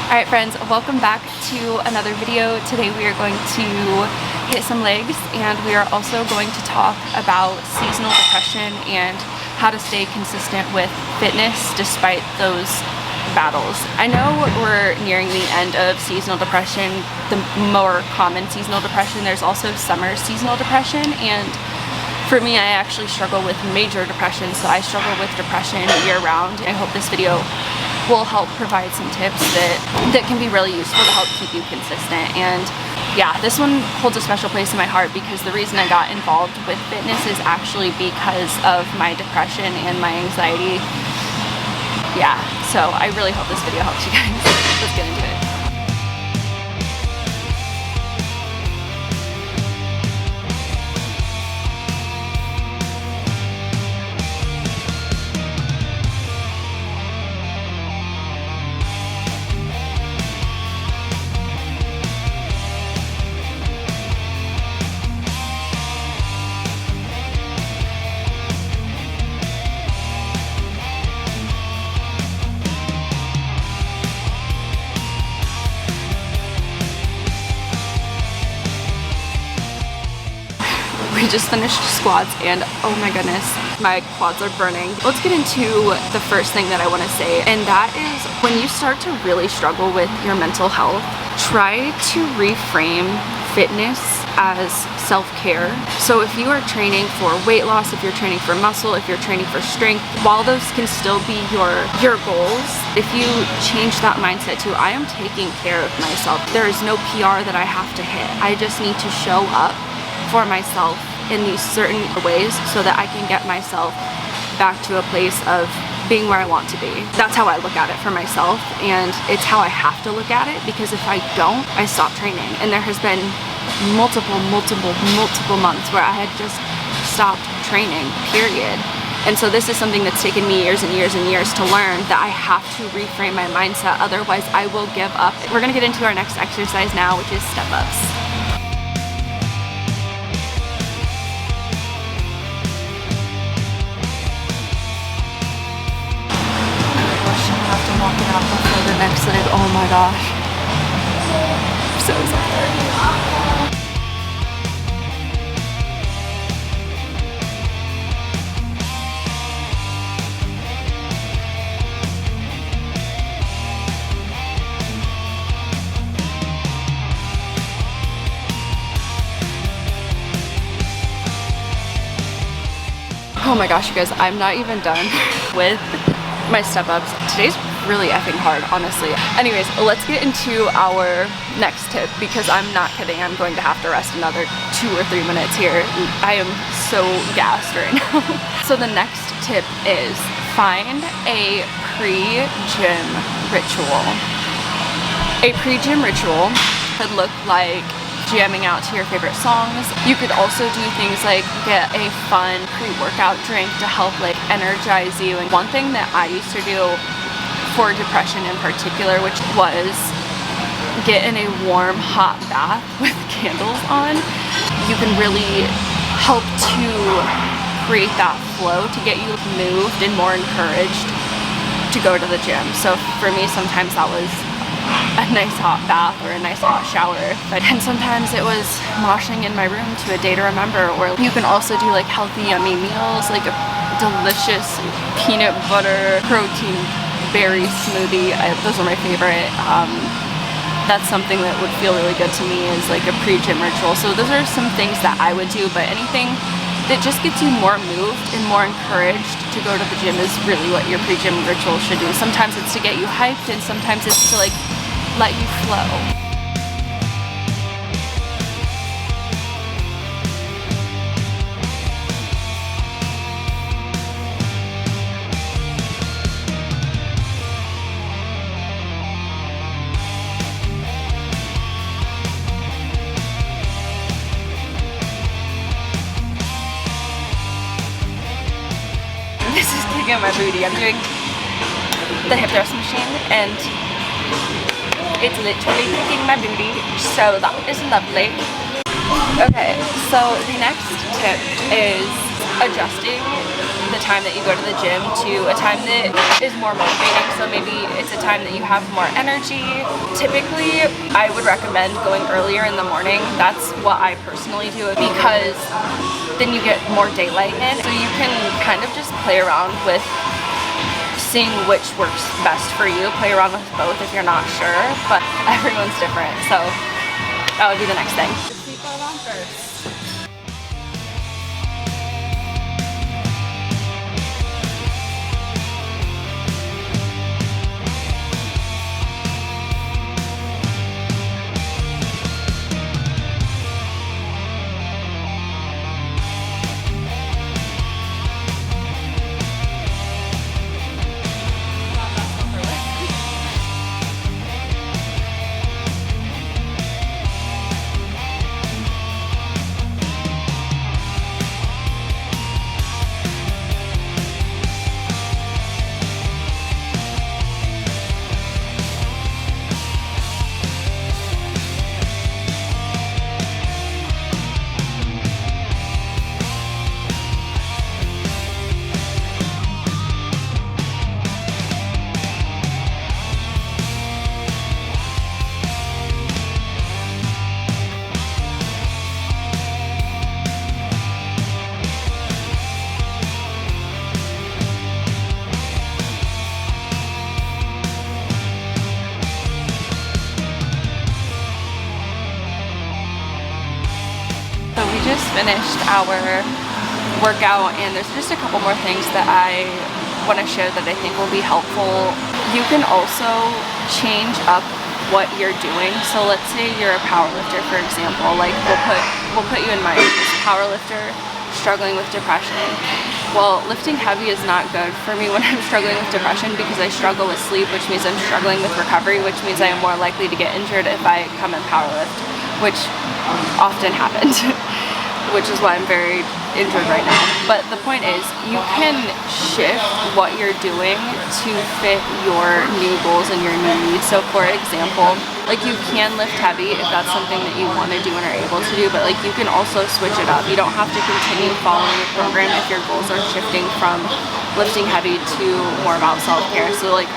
Alright friends, welcome back to another video. Today we are going to hit some legs, and we are also going to talk about seasonal depression and how to stay consistent with fitness despite those battles. I know we're nearing the end of seasonal depression, the more common seasonal depression. There's also summer seasonal depression, and for me, I actually struggle with major depression, so I struggle with depression year-round. I hope this video will help provide some tips that can be really useful to help keep you consistent. And yeah, this one holds a special place in my heart because the reason I got involved with fitness is actually because of my depression and my anxiety. Yeah, so I really hope this video helps you guys. Let's get into it. We just finished squats and oh my goodness, my quads are burning. Let's get into the first thing that I want to say, and that is when you start to really struggle with your mental health, try to reframe fitness as self-care. So if you are training for weight loss, if you're training for muscle, if you're training for strength, while those can still be your goals, if you change that mindset to I am taking care of myself, there is no PR that I have to hit. I just need to show up for myself in these certain ways so that I can get myself back to a place of being where I want to be. That's how I look at it for myself, and it's how I have to look at it, because if I don't, I stop training. And there has been multiple months where I had just stopped training, period. And so this is something that's taken me years and years and years to learn, that I have to reframe my mindset, otherwise I will give up. We're gonna get into our next exercise now, which is step-ups. Walking out before the next leg. Oh my gosh. I'm so sorry. Oh my gosh, you guys, I'm not even done with my step-ups. Today's really effing hard, honestly. Anyways, let's get into our next tip, because I'm not kidding, I'm going to have to rest another 2 or 3 minutes here. I am so gassed right now. So the next tip is find a pre-gym ritual. A pre-gym ritual could look like jamming out to your favorite songs. You could also do things like get a fun pre-workout drink to help like energize you. And one thing that I used to do for depression in particular, which was get in a warm hot bath with candles on, you can really help to create that flow to get you moved and more encouraged to go to the gym. So for me, sometimes that was a nice hot bath or a nice hot shower, and sometimes it was moshing in my room to a day to remember. Or you can also do like healthy yummy meals, like a delicious peanut butter protein berry smoothie. Those are my favorite. That's something that would feel really good to me, is like a pre-gym ritual. So those are some things that I would do, but anything that just gets you more moved and more encouraged to go to the gym is really what your pre-gym ritual should do. Sometimes it's to get you hyped, and sometimes it's to like let you flow. This is kicking my booty. I'm doing the hip thrust machine, and it's literally kicking my booty, so that is lovely. Okay, so the next tip is adjusting the time that you go to the gym to a time that is more motivating. So maybe it's a time that you have more energy. Typically, I would recommend going earlier in the morning. That's what I personally do because then you get more daylight in. So you can kind of just play around with seeing which works best for you. Play around with both if you're not sure, but everyone's different. So that would be the next thing. Keep on first. Just finished our workout, and there's just a couple more things that I want to share that I think will be helpful. You can also change up what you're doing. So let's say you're a power lifter, for example. Like we'll put you in mind, power lifter struggling with depression. Well, lifting heavy is not good for me when I'm struggling with depression because I struggle with sleep, which means I'm struggling with recovery, which means I am more likely to get injured if I come and power lift, which often happens. Which is why I'm very injured right now. But the point is, you can shift what you're doing to fit your new goals and your new needs. So for example, like you can lift heavy if that's something that you want to do and are able to do, but like you can also switch it up. You don't have to continue following a program if your goals are shifting from lifting heavy to more about self-care. So like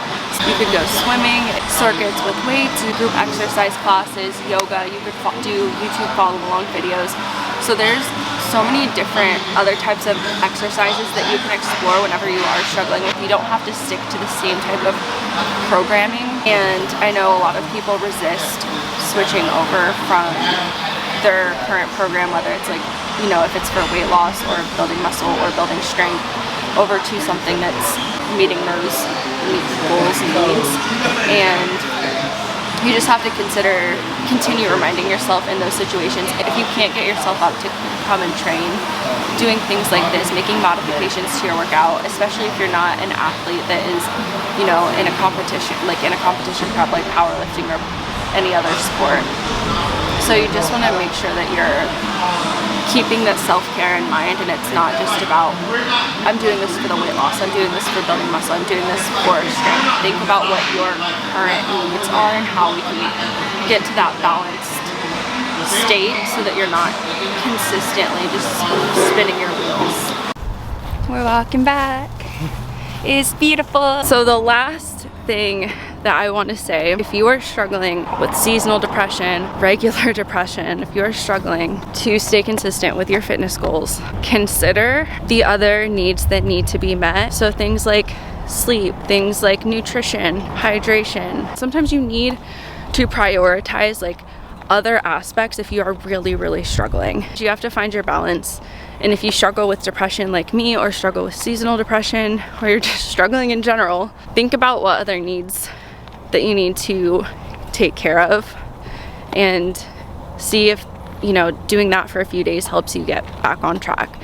you could go swimming, circuits with weights, group exercise classes, yoga, you could do YouTube follow along videos. So there's so many different other types of exercises that you can explore whenever you are struggling with. You don't have to stick to the same type of programming. And I know a lot of people resist switching over from their current program, whether it's like, you know, if it's for weight loss or building muscle or building strength, over to something that's meeting those goals and needs. And you just have to continue reminding yourself in those situations. If you can't get yourself up to come and train, doing things like this, making modifications to your workout, especially if you're not an athlete that is, you know, in a competition prep like powerlifting or any other sport. So you just want to make sure that you're keeping that self-care in mind, and it's not just about, I'm doing this for the weight loss, I'm doing this for building muscle, I'm doing this for strength. Think about what your current needs are and how we can get to that balanced state so that you're not consistently just spinning your wheels. We're walking back. It's beautiful. So the last thing that I want to say, if you are struggling with seasonal depression, regular depression, if you are struggling to stay consistent with your fitness goals, consider the other needs that need to be met. So things like sleep, things like nutrition, hydration. Sometimes you need to prioritize like other aspects if you are really, really struggling. You have to find your balance. And if you struggle with depression like me, or struggle with seasonal depression, or you're just struggling in general, think about what other needs that you need to take care of, and see if, you know, doing that for a few days helps you get back on track.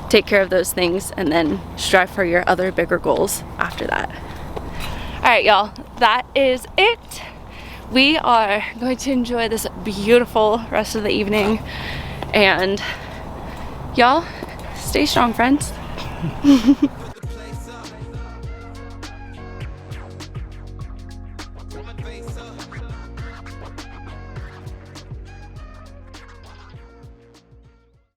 Take care of those things and then strive for your other bigger goals after that. All right, y'all, that is it. We are going to enjoy this beautiful rest of the evening, and y'all, stay strong, friends.